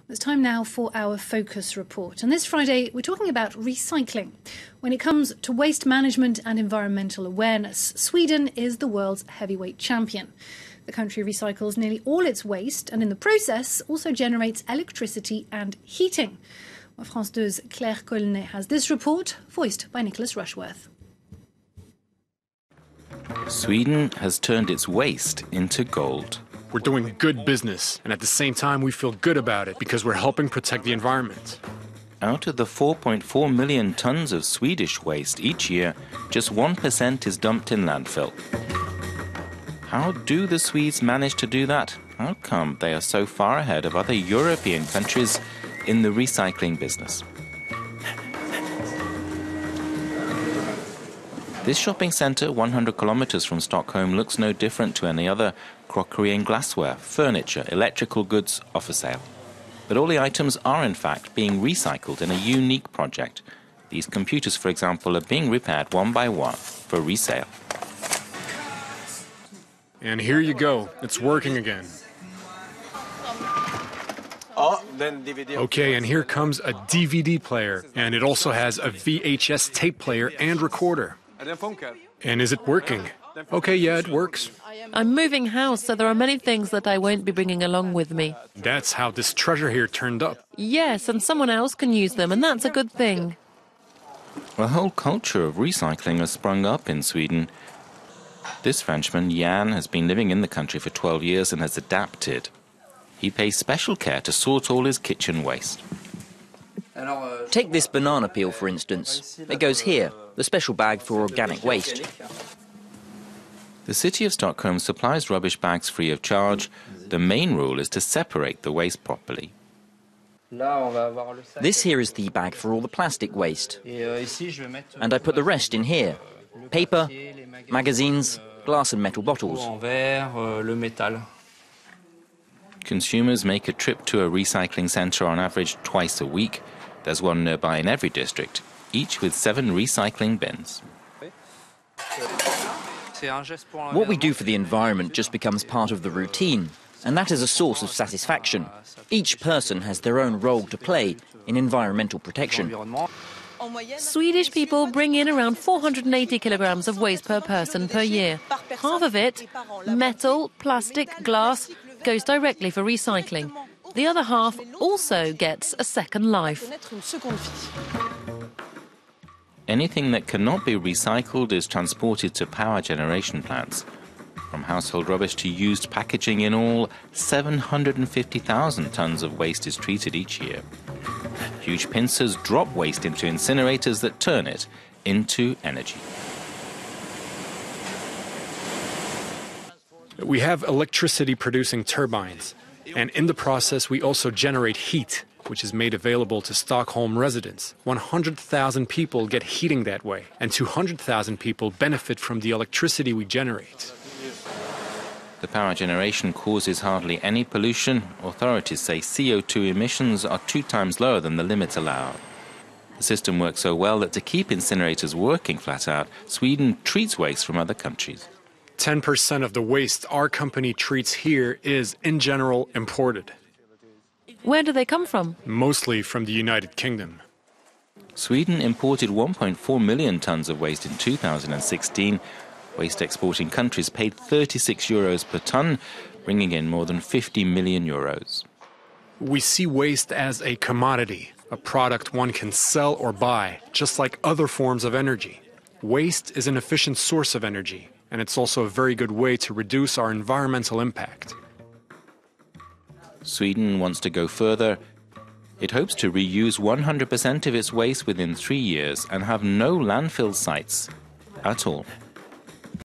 It's time now for our focus report. And this Friday, we're talking about recycling. When it comes to waste management and environmental awareness, Sweden is the world's heavyweight champion. The country recycles nearly all its waste and in the process also generates electricity and heating. Well, France 2's Claire Collinet has this report, voiced by Nicholas Rushworth. Sweden has turned its waste into gold. We're doing good business, and at the same time we feel good about it because we're helping protect the environment. Out of the 4.4 million tons of Swedish waste each year, just 1% is dumped in landfill. How do the Swedes manage to do that? How come they are so far ahead of other European countries in the recycling business? This shopping centre, 100 kilometres from Stockholm, looks no different to any other crockery and glassware, furniture, electrical goods off for sale. But all the items are in fact being recycled in a unique project. These computers, for example, are being repaired one by one for resale. And here you go, it's working again. Okay, and here comes a DVD player, and it also has a VHS tape player and recorder. And is it working? Okay, yeah, it works. I'm moving house, so there are many things that I won't be bringing along with me. That's how this treasure here turned up. Yes, and someone else can use them, and that's a good thing. A whole culture of recycling has sprung up in Sweden. This Frenchman, Jan, has been living in the country for 12 years and has adapted. He pays special care to sort all his kitchen waste. Take this banana peel, for instance. It goes here, the special bag for organic waste. The city of Stockholm supplies rubbish bags free of charge. The main rule is to separate the waste properly. This here is the bag for all the plastic waste. And I put the rest in here. Paper, magazines, glass and metal bottles. Consumers make a trip to a recycling centre on average twice a week. There's one nearby in every district, each with 7 recycling bins. What we do for the environment just becomes part of the routine, and that is a source of satisfaction. Each person has their own role to play in environmental protection. Swedish people bring in around 480 kilograms of waste per person per year. Half of it, metal, plastic, glass, goes directly for recycling. The other half also gets a second life. Anything that cannot be recycled is transported to power generation plants. From household rubbish to used packaging, in all, 750,000 tons of waste is treated each year. Huge pincers drop waste into incinerators that turn it into energy. We have electricity producing turbines, and in the process we also generate heat, which is made available to Stockholm residents. 100,000 people get heating that way, and 200,000 people benefit from the electricity we generate. The power generation causes hardly any pollution. Authorities say CO2 emissions are 2 times lower than the limit allowed. The system works so well that to keep incinerators working flat out, Sweden treats waste from other countries. 10% of the waste our company treats here is, in general, imported. Where do they come from? Mostly from the United Kingdom. Sweden imported 1.4 million tons of waste in 2016. Waste exporting countries paid €36 per ton, bringing in more than 50 million euros. We see waste as a commodity, a product one can sell or buy, just like other forms of energy. Waste is an efficient source of energy, and it's also a very good way to reduce our environmental impact. Sweden wants to go further. It hopes to reuse 100% of its waste within 3 years and have no landfill sites at all.